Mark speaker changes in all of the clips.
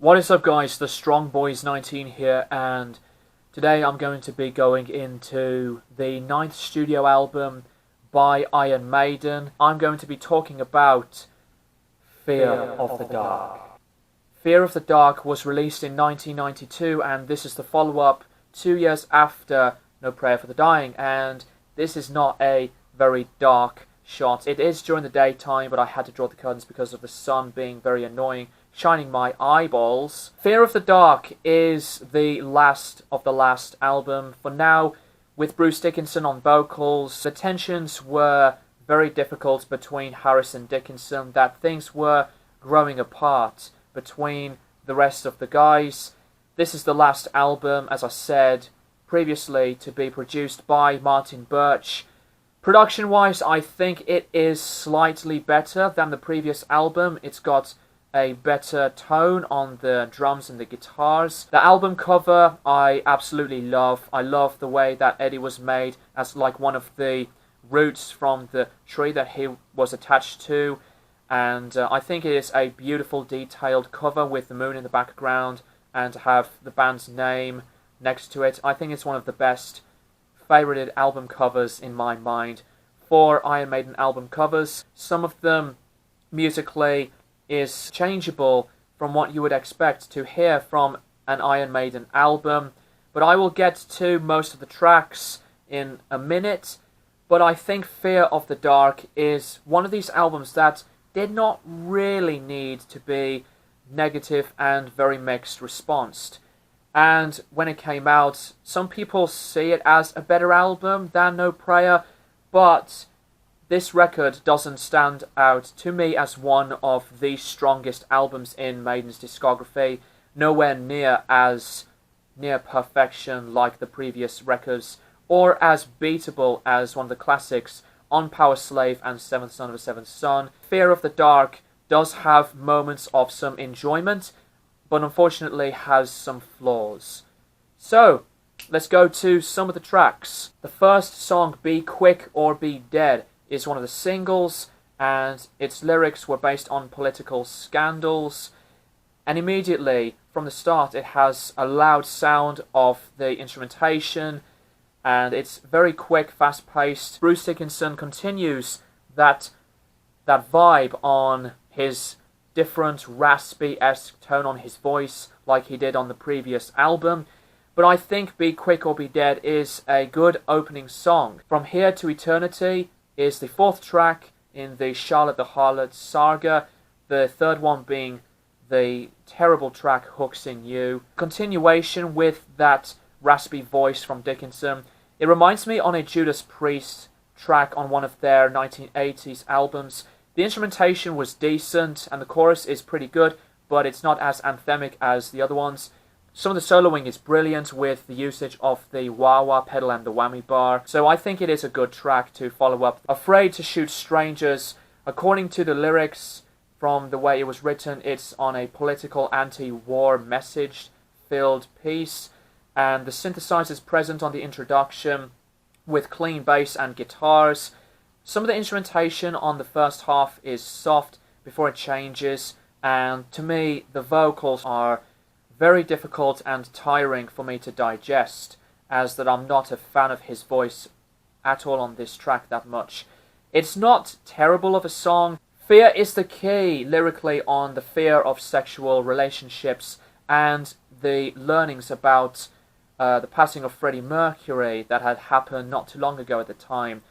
Speaker 1: What is up, guys? The Strong Boys 19 here, and today I'm going to be going into the 9th studio album by Iron Maiden. I'm going to be talking about Fear of the Dark. Fear of the Dark was released in 1992, and this is the follow-up 2 years after No Prayer for the Dying, and this is not a very dark shot. It is during the daytime, but I had to draw the curtains because of the sun being very annoying, shining my eyeballs. Fear of the Dark is the last of the last album. For now, with Bruce Dickinson on vocals, the tensions were very difficult between Harris and Dickinson, that things were growing apart between the rest of the guys. This is the last album, as I said previously, to be produced by Martin Birch. Production-wise, I think it is slightly better than the previous album. It's got a better tone on the drums and the guitars. The album cover I absolutely love. I love the way that Eddie was made as like one of the roots from the tree that he was attached to. And I think it is a beautiful detailed cover with the moon in the background and to have the band's name next to it. I think it's one of the best favorited album covers in my mind for Iron Maiden album covers. Some of them musically is changeable from what you would expect to hear from an Iron Maiden album, but I will get to most of the tracks in a minute. But I think Fear of the Dark is one of these albums that did not really need to be negative and very mixed response. And when it came out, some people see it as a better album than No Prayer, but this record doesn't stand out to me as one of the strongest albums in Maiden's discography, nowhere near as near perfection like the previous records, or as beatable as one of the classics On Power Slave and Seventh Son of a Seventh Son. Fear of the Dark does have moments of some enjoyment, but unfortunately has some flaws. So, let's go to some of the tracks. The first song, Be Quick or Be Dead, is one of the singles, and its lyrics were based on political scandals. And immediately, from the start, it has a loud sound of the instrumentation, and it's very quick, fast-paced. Bruce Dickinson continues that vibe on his different raspy-esque tone on his voice like he did on the previous album. But I think Be Quick or Be Dead is a good opening song. From Here to Eternity is the fourth track in the Charlotte the Harlot saga, the third one being the terrible track Hooks in You. Continuation with that raspy voice from Dickinson. It reminds me on a Judas Priest track on one of their 1980s albums. The instrumentation was decent and the chorus is pretty good, but it's not as anthemic as the other ones. Some of the soloing is brilliant with the usage of the wah-wah pedal and the whammy bar, so I think it is a good track to follow up. Afraid to Shoot Strangers, according to the lyrics from the way it was written, it's on a political anti-war message-filled piece, and the synthesizers present on the introduction with clean bass and guitars. Some of the instrumentation on the first half is soft before it changes, and to me the vocals are very difficult and tiring for me to digest, as that I'm not a fan of his voice at all on this track that much. It's not terrible of a song. Fear is the key lyrically on the fear of sexual relationships and the learnings about the passing of Freddie Mercury that had happened not too long ago at the time.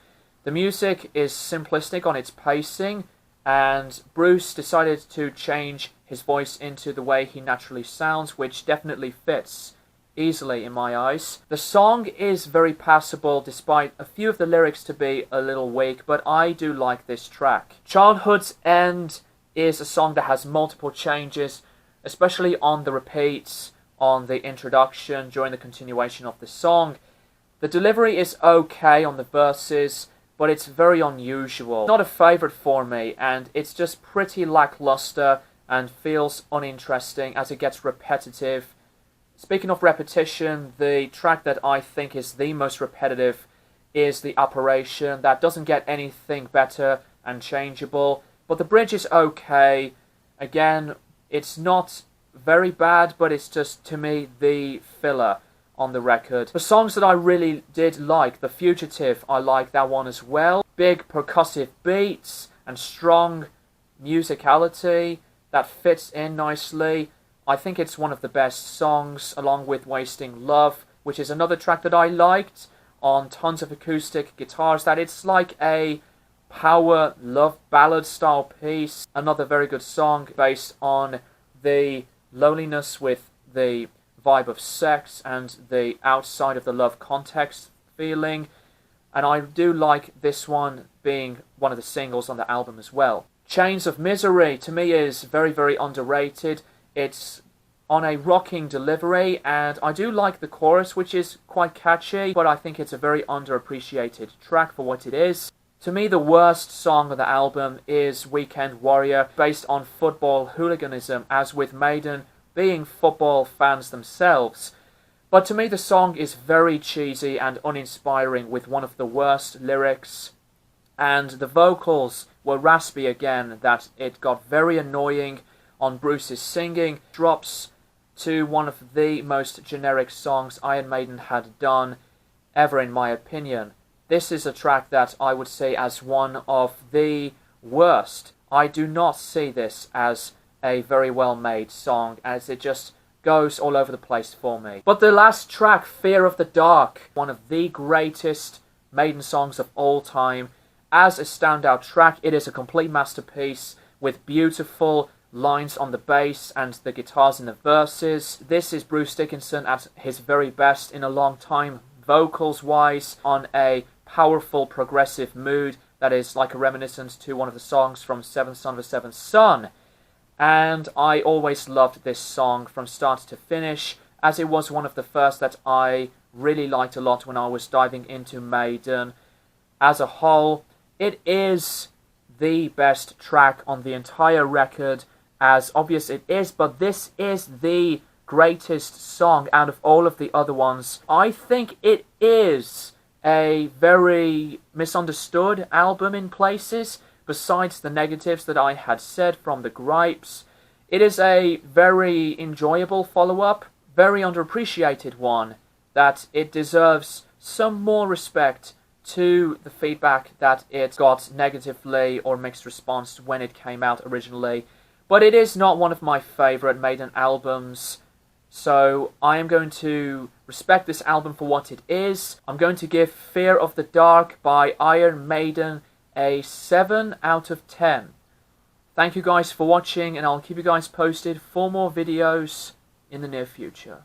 Speaker 1: The music is simplistic on its pacing, and Bruce decided to change his voice into the way he naturally sounds, which definitely fits easily in my eyes. The song is very passable despite a few of the lyrics to be a little weak, but I do like this track. Childhood's End is a song that has multiple changes, especially on the repeats, on the introduction, during the continuation of the song. The delivery is okay on the verses, but it's very unusual. Not a favourite for me, and it's just pretty lackluster and feels uninteresting as it gets repetitive. Speaking of repetition, the track that I think is the most repetitive is The Apparition. That doesn't get anything better and changeable, but the bridge is okay. Again, it's not very bad, but it's just, to me, the filler on the record. The songs that I really did like, The Fugitive, I like that one as well. Big percussive beats and strong musicality that fits in nicely. I think it's one of the best songs, along with Wasting Love, which is another track that I liked, on tons of acoustic guitars, that it's like a power love ballad style piece. Another very good song based on the loneliness with the vibe of sex and the outside of the love context feeling. And I do like this one being one of the singles on the album as well. Chains of Misery, to me, is very, very underrated. It's on a rocking delivery, and I do like the chorus, which is quite catchy, but I think it's a very underappreciated track for what it is. To me, the worst song of the album is Weekend Warrior, based on football hooliganism, as with Maiden being football fans themselves. But to me, the song is very cheesy and uninspiring, with one of the worst lyrics, and the vocals were raspy again, that it got very annoying on Bruce's singing. Drops to one of the most generic songs Iron Maiden had done ever, in my opinion. This is a track that I would say as one of the worst. I do not see this as a very well made song, as it just goes all over the place for me. But the last track, Fear of the Dark, one of the greatest Maiden songs of all time. As a standout track, it is a complete masterpiece with beautiful lines on the bass and the guitars in the verses. This is Bruce Dickinson at his very best in a long time, vocals wise, on a powerful progressive mood that is like a reminiscence to one of the songs from Seventh Son of a Seventh Son. And I always loved this song from start to finish, as it was one of the first that I really liked a lot when I was diving into Maiden. As a whole, it is the best track on the entire record, as obvious it is, but this is the greatest song out of all of the other ones. I think it is a very misunderstood album in places, besides the negatives that I had said from the gripes. It is a very enjoyable follow-up, very underappreciated one, that it deserves some more respect to the feedback that it got negatively or mixed response when it came out originally. But it is not one of my favourite Maiden albums, so I am going to respect this album for what it is. I'm going to give Fear of the Dark by Iron Maiden a 7 out of 10. Thank you guys for watching, and I'll keep you guys posted for more videos in the near future.